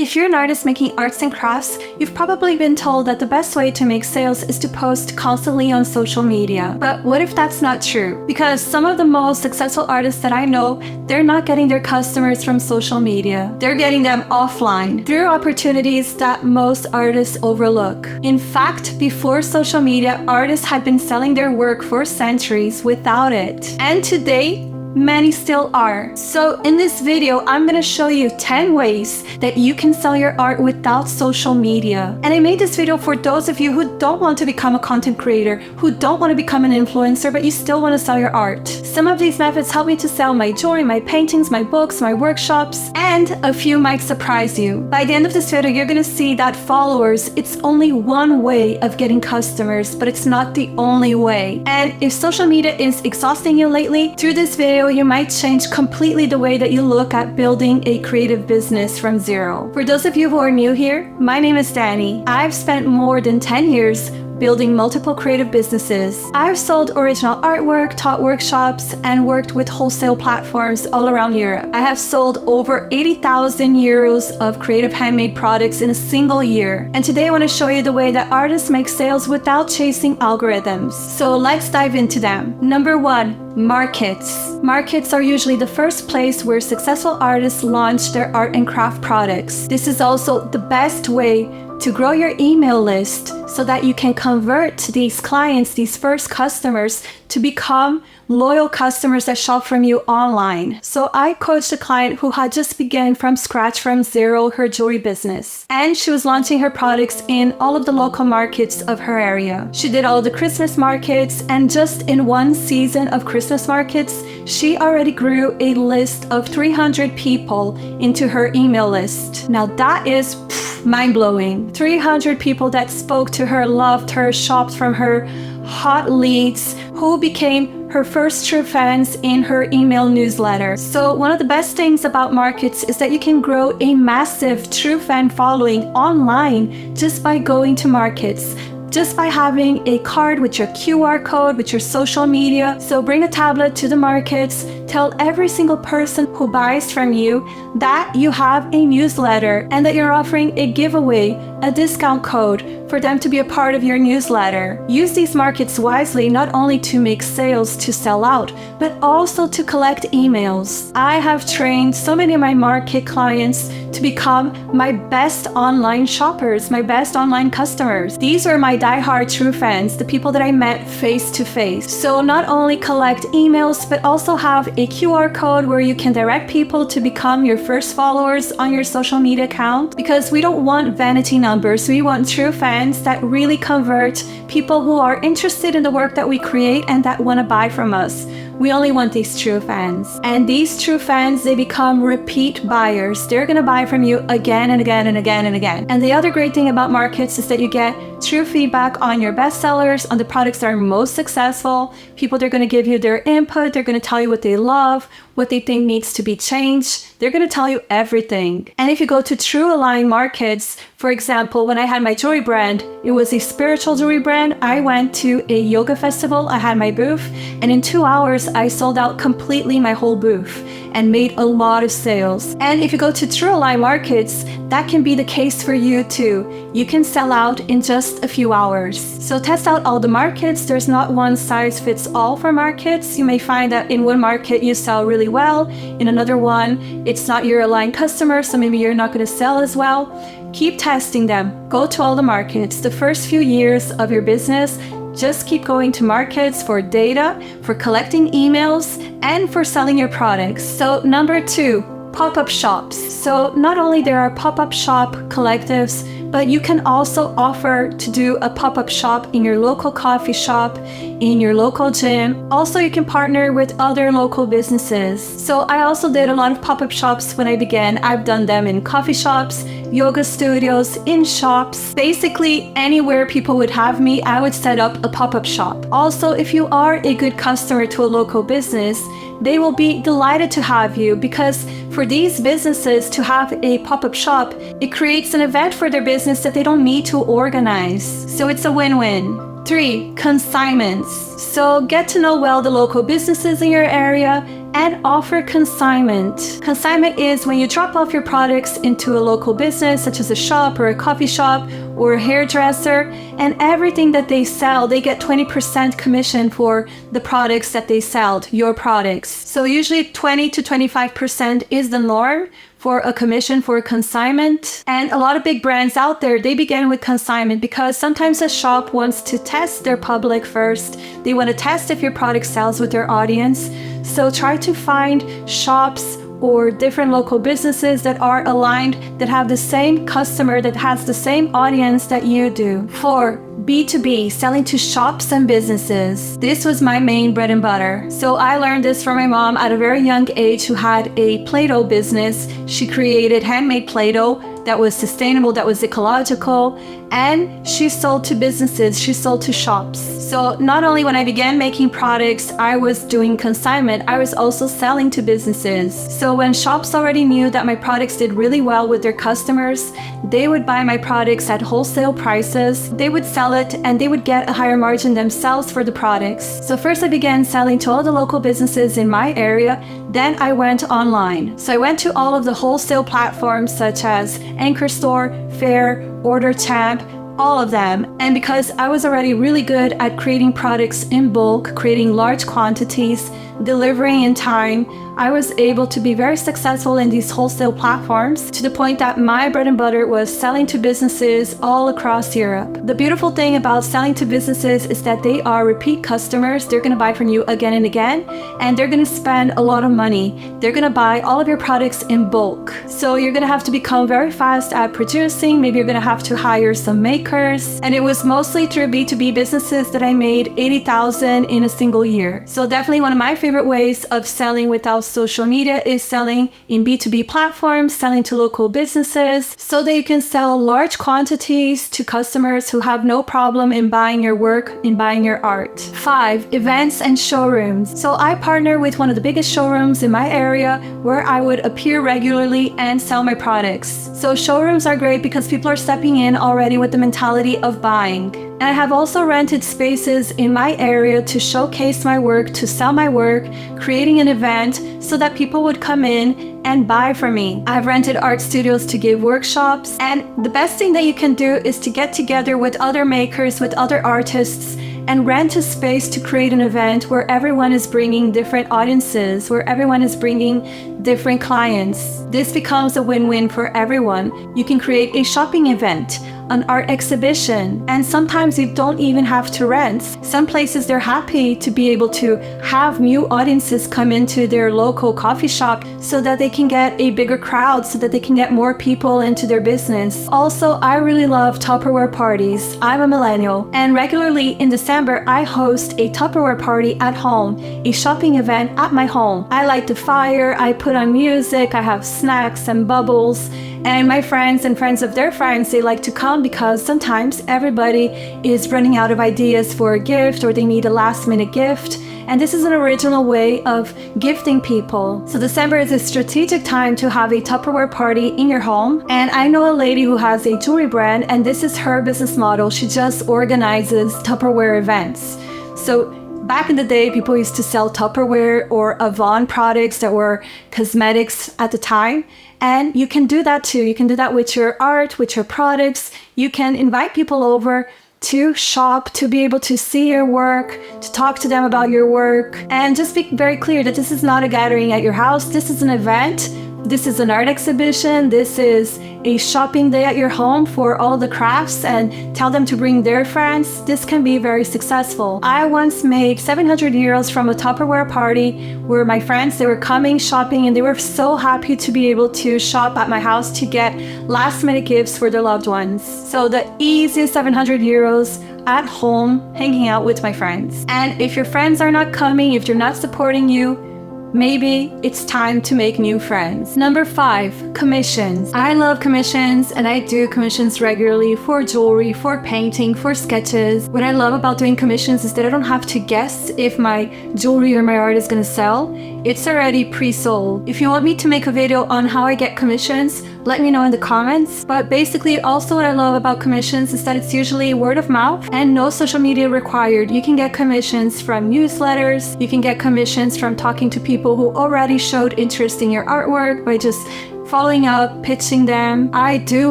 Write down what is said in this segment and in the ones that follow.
If you're an artist making arts and crafts, you've probably been told that the best way to make sales is to post constantly on social media. But what if that's not true? Because some of the most successful artists that I know, they're not getting their customers from social media. They're getting them offline through opportunities that most artists overlook. In fact, before social media, artists had been selling their work for centuries without it. And today, many still are. So in this video, I'm gonna show you 10 ways that you can sell your art without social media. And I made this video for those of you who don't want to become a content creator, who don't want to become an influencer, but you still want to sell your art. Some of these methods help me to sell my jewelry, my paintings, my books, my workshops, and a few might surprise you. By the end of this video, you're gonna see that followers, it's only one way of getting customers, but it's not the only way. And if social media is exhausting you lately, through this video, you might change completely the way that you look at building a creative business from zero. For those of you who are new here, my name is Danny. I've spent more than 10 years building multiple creative businesses. I've sold original artwork, taught workshops, and worked with wholesale platforms all around Europe. I have sold over 80,000 euros of creative handmade products in a single year. And today I want to show you the way that artists make sales without chasing algorithms. So let's dive into them. Number 1, markets. Markets are usually the first place where successful artists launch their art and craft products. This is also the best way to grow your email list so that you can convert these clients, these first customers, to become loyal customers that shop from you online. So I coached a client who had just begun from scratch, from zero, her jewelry business. And she was launching her products in all of the local markets of her area. She did all the Christmas markets, and just in one season of Christmas markets, she already grew a list of 300 people into her email list. Now that is mind-blowing. 300 people that spoke to her, loved her, shopped from her, hot leads, who became her first true fans in her email newsletter. So one of the best things about markets is that you can grow a massive true fan following online just by going to markets. Just by having a card with your QR code, with your social media. So bring a tablet to the markets, tell every single person who buys from you that you have a newsletter and that you're offering a giveaway, a discount code for them to be a part of your newsletter. Use these markets wisely, not only to make sales to sell out, but also to collect emails. I have trained so many of my market clients to become my best online shoppers, my best online customers. These were my diehard true fans, the people that I met face to face. So not only collect emails, but also have a QR code where you can direct people to become your first followers on your social media account, because we don't want vanity numbers. We want true fans that really convert people who are interested in the work that we create and that want to buy from us. We only want these true fans. And these true fans, they become repeat buyers. They're going to buy from you again and again and again and again. And the other great thing about markets is that you get true feedback on your bestsellers, on the products that are most successful. People, they're going to give you their input. They're going to tell you what they love, what they think needs to be changed. They're going to tell you everything. And if you go to true aligned markets, for example, when I had my jewelry brand, it was a spiritual jewelry brand. I went to a yoga festival. I had my booth, and in 2 hours, I sold out completely my whole booth and made a lot of sales. And if you go to true aligned markets, that can be the case for you too. You can sell out in just a few hours. So test out all the markets. There's not one size fits all for markets. You may find that in one market you sell really well, in another one it's not your aligned customer, so maybe you're not going to sell as well. Keep testing them. Go to all the markets. The first few years of your business, just keep going to markets for data, for collecting emails, and for selling your products. So number 2, pop-up shops. So not only there are pop-up shop collectives, but you can also offer to do a pop-up shop in your local coffee shop, in your local gym. Also, you can partner with other local businesses. So I also did a lot of pop-up shops when I began. I've done them in coffee shops, yoga studios, in shops. Basically, anywhere people would have me, I would set up a pop-up shop. Also, if you are a good customer to a local business, they will be delighted to have you, because for these businesses to have a pop-up shop, it creates an event for their business that they don't need to organize. So it's a win-win. 3, consignments. So get to know well the local businesses in your area and offer consignment. Consignment is when you drop off your products into a local business, such as a shop or a coffee shop or a hairdresser, and everything that they sell, they get 20% commission for the products that they sell, your products. So usually 20 to 25% is the norm for a commission for a consignment. And a lot of big brands out there, they begin with consignment because sometimes a shop wants to test their public first. They want to test if your product sells with their audience. So try to find shops or different local businesses that are aligned, that have the same customer, that has the same audience that you do. 4. B2B, selling to shops and businesses. This was my main bread and butter. So I learned this from my mom at a very young age, who had a Play-Doh business. She created handmade Play-Doh that was sustainable, that was ecological, and she sold to businesses, she sold to shops. So not only when I began making products, I was doing consignment, I was also selling to businesses. So when shops already knew that my products did really well with their customers, they would buy my products at wholesale prices, they would sell it, and they would get a higher margin themselves for the products. So first I began selling to all the local businesses in my area, then I went online. So I went to all of the wholesale platforms such as Anchor Store, Fair, Order Tab, all of them. And because I was already really good at creating products in bulk, creating large quantities, delivering in time, I was able to be very successful in these wholesale platforms, to the point that my bread and butter was selling to businesses all across Europe. The beautiful thing about selling to businesses is that they are repeat customers. They're going to buy from you again and again, and they're going to spend a lot of money. They're going to buy all of your products in bulk. So you're going to have to become very fast at producing. Maybe you're going to have to hire some makers. And it was mostly through B2B businesses that I made 80,000 in a single year. So definitely one of my favorite ways of selling without social media is selling in B2B platforms, selling to local businesses, so that you can sell large quantities to customers who have no problem in buying your work, in buying your art. 5. Events and showrooms. So I partner with one of the biggest showrooms in my area, where I would appear regularly and sell my products. So showrooms are great because people are stepping in already with the mentality of buying. And I have also rented spaces in my area to showcase my work, to sell my work, creating an event so that people would come in and buy from me. I've rented art studios to give workshops, and the best thing that you can do is to get together with other makers, with other artists, and rent a space to create an event where everyone is bringing different audiences, where everyone is bringing different clients. This becomes a win-win for everyone. You can create a shopping event, an art exhibition, and sometimes you don't even have to rent. Some places, they're happy to be able to have new audiences come into their local coffee shop so that they can get a bigger crowd, so that they can get more people into their business. Also, I really love Tupperware parties. I'm a millennial, and regularly in December, I host a Tupperware party at home, a shopping event at my home. I light the fire, I put on music, I have snacks and bubbles, and my friends and friends of their friends, they like to come because sometimes everybody is running out of ideas for a gift, or they need a last-minute gift. And this is an original way of gifting people. So December is a strategic time to have a Tupperware party in your home. And I know a lady who has a jewelry brand, and this is her business model. She just organizes Tupperware events. So back in the day, people used to sell Tupperware or Avon products that were cosmetics at the time. And you can do that too. You can do that with your art, with your products. You can invite people over to shop, to be able to see your work, to talk to them about your work. And just be very clear that this is not a gathering at your house. This is an event. This is an art exhibition. This is a shopping day at your home for all the crafts, and tell them to bring their friends. This can be very successful. I once made 700 euros from a Tupperware party where my friends, they were coming shopping, and they were so happy to be able to shop at my house to get last minute gifts for their loved ones. So the easiest 700 euros at home, hanging out with my friends. And if your friends are not coming, if they're not supporting you, maybe it's time to make new friends. Number 5, commissions. I love commissions, and I do commissions regularly for jewelry, for painting, for sketches. What I love about doing commissions is that I don't have to guess if my jewelry or my art is gonna sell. It's already pre-sold. If you want me to make a video on how I get commissions, let me know in the comments. But basically, also what I love about commissions is that it's usually word of mouth and no social media required. You can get commissions from newsletters, you can get commissions from talking to people who already showed interest in your artwork by just following up, pitching them. I do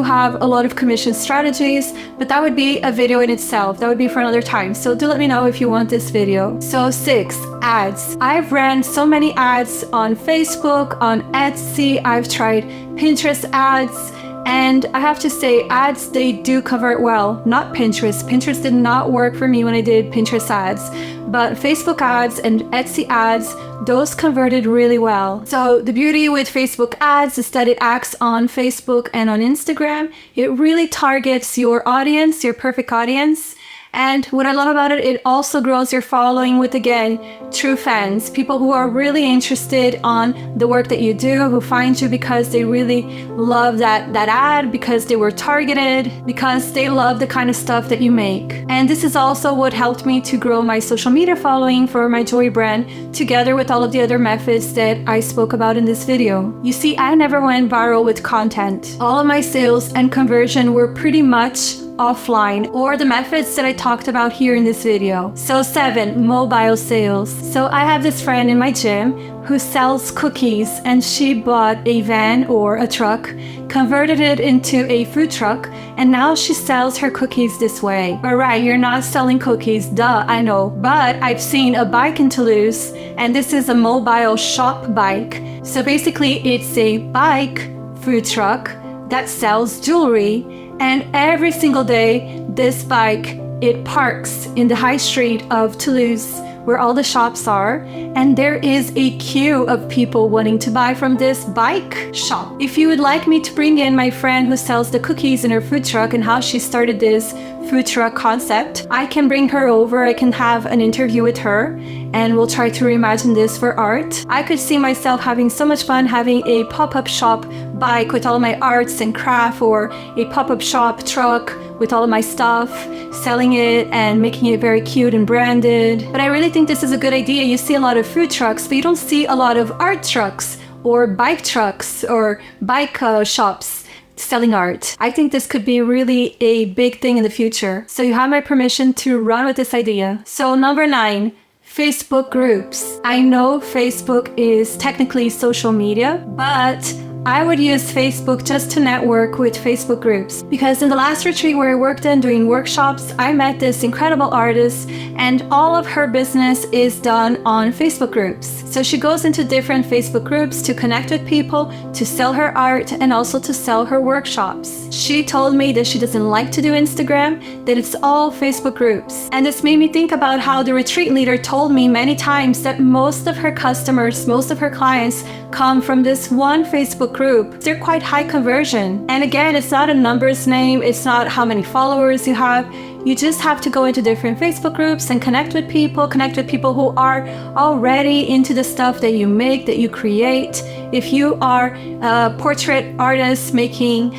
have a lot of commission strategies, but that would be a video in itself. That would be for another time. So do let me know if you want this video. So 6, ads. I've ran so many ads on Facebook, on Etsy. I've tried Pinterest ads. And I have to say, ads, they do convert well, not Pinterest. Pinterest did not work for me when I did Pinterest ads, but Facebook ads and Etsy ads, those converted really well. So the beauty with Facebook ads is that it acts on Facebook and on Instagram. It really targets your audience, your perfect audience. And what I love about it, it also grows your following with, again, true fans, people who are really interested on the work that you do, who find you because they really love that ad, because they were targeted, because they love the kind of stuff that you make. And this is also what helped me to grow my social media following for my jewelry brand, together with all of the other methods that I spoke about in this video. You see, I never went viral with content. All of my sales and conversion were pretty much offline, or the methods that I talked about here in this video. So 7, mobile sales. So I have this friend in my gym who sells cookies, and she bought a van or a truck, converted it into a food truck, and now she sells her cookies this way. Alright, you're not selling cookies, duh, I know, but I've seen a bike in Toulouse, and this is a mobile shop bike. So basically it's a bike food truck that sells jewelry, and every single day this bike, it parks in the high street of Toulouse where all the shops are, and there is a queue of people wanting to buy from this bike shop. If you would like me to bring in my friend who sells the cookies in her food truck and how she started this food truck concept, I can bring her over, I can have an interview with her, and we'll try to reimagine this for art. I could see myself having so much fun having a pop-up shop bike with all of my arts and craft, or a pop-up shop truck with all of my stuff, selling it and making it very cute and branded. But I really think this is a good idea. You see a lot of food trucks, but you don't see a lot of art trucks or bike trucks or bike shops selling art. I think this could be really a big thing in the future. So you have my permission to run with this idea. So number 9, Facebook groups. I know Facebook is technically social media, but I would use Facebook just to network with Facebook groups, because in the last retreat where I worked in doing workshops, I met this incredible artist, and all of her business is done on Facebook groups. So she goes into different Facebook groups to connect with people, to sell her art, and also to sell her workshops. She told me that she doesn't like to do Instagram, that it's all Facebook groups. And this made me think about how the retreat leader told me many times that most of her customers, most of her clients come from this one Facebook group. They're quite high conversion. And again, it's not a numbers name, it's not how many followers you have. You just have to go into different Facebook groups and connect with people who are already into the stuff that you make, that you create. If you are a portrait artist making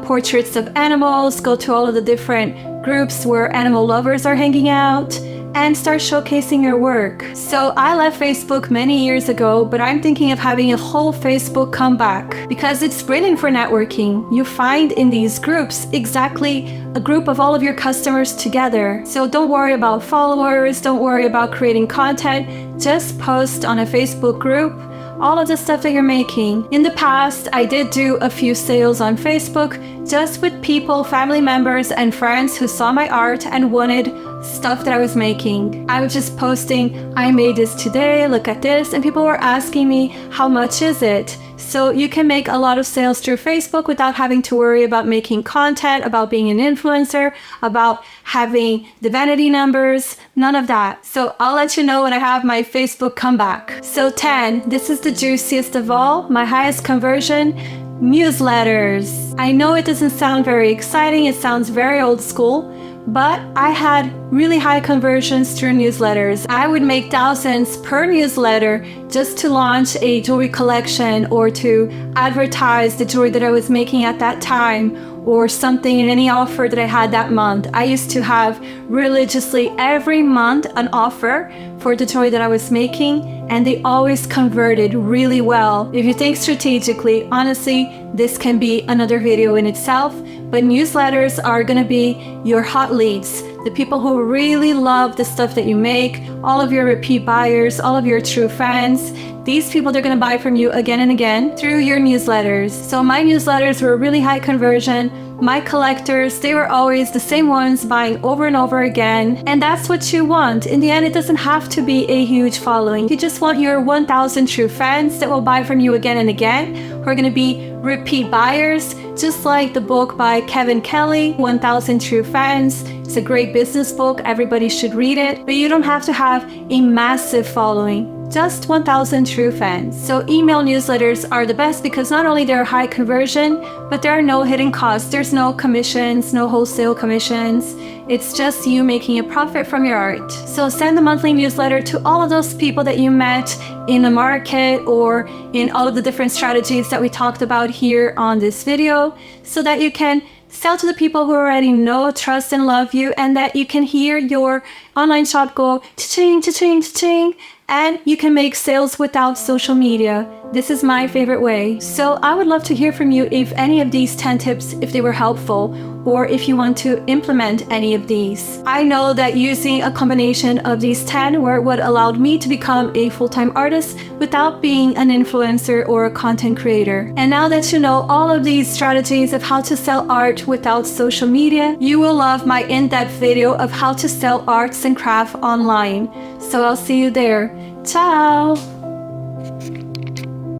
portraits of animals, go to all of the different groups where animal lovers are hanging out, and start showcasing your work. So I left Facebook many years ago, but I'm thinking of having a whole Facebook comeback, because it's brilliant for networking. You find in these groups exactly a group of all of your customers together. So don't worry about followers, don't worry about creating content, just post on a Facebook group all of the stuff that you're making. In the past, I did do a few sales on Facebook, just with people, family members and friends who saw my art and wanted stuff that I was making. I was just posting, I made this today, look at this, and people were asking me, how much is it? So you can make a lot of sales through Facebook without having to worry about making content, about being an influencer, about having the vanity numbers, none of that. So I'll let you know when I have my Facebook comeback. So 10, this is the juiciest of all, my highest conversion, newsletters. I know it doesn't sound very exciting, it sounds very old school, but I had really high conversions through newsletters. I would make thousands per newsletter just to launch a jewelry collection or to advertise the jewelry that I was making at that time, or something in any offer that I had that month. I used to have religiously every month an offer for the toy that I was making, and they always converted really well. If you think strategically, honestly, this can be another video in itself, but newsletters are gonna be your hot leads, the people who really love the stuff that you make, all of your repeat buyers, all of your true fans. These people, they're gonna buy from you again and again through your newsletters. So my newsletters were really high conversion. My collectors, they were always the same ones buying over and over again. And that's what you want. In the end, it doesn't have to be a huge following. You just want your 1,000 true fans that will buy from you again and again, who are gonna be repeat buyers, just like the book by Kevin Kelly, 1,000 True Fans. It's a great business book. Everybody should read it. But you don't have to have a massive following. Just 1,000 true fans. So email newsletters are the best because not only they're high conversion, but there are no hidden costs. There's no commissions, no wholesale commissions. It's just you making a profit from your art. So send the monthly newsletter to all of those people that you met in the market or in all of the different strategies that we talked about here on this video, so that you can sell to the people who already know, trust, and love you, and that you can hear your online shop go cha-ching, cha-ching, cha-ching, and you can make sales without social media. This is my favorite way. So I would love to hear from you if any of these 10 tips, if they were helpful, or if you want to implement any of these. I know that using a combination of these 10 were what allowed me to become a full-time artist without being an influencer or a content creator. And now that you know all of these strategies of how to sell art without social media, you will love my in-depth video of how to sell arts and craft online. So I'll see you there. Ciao!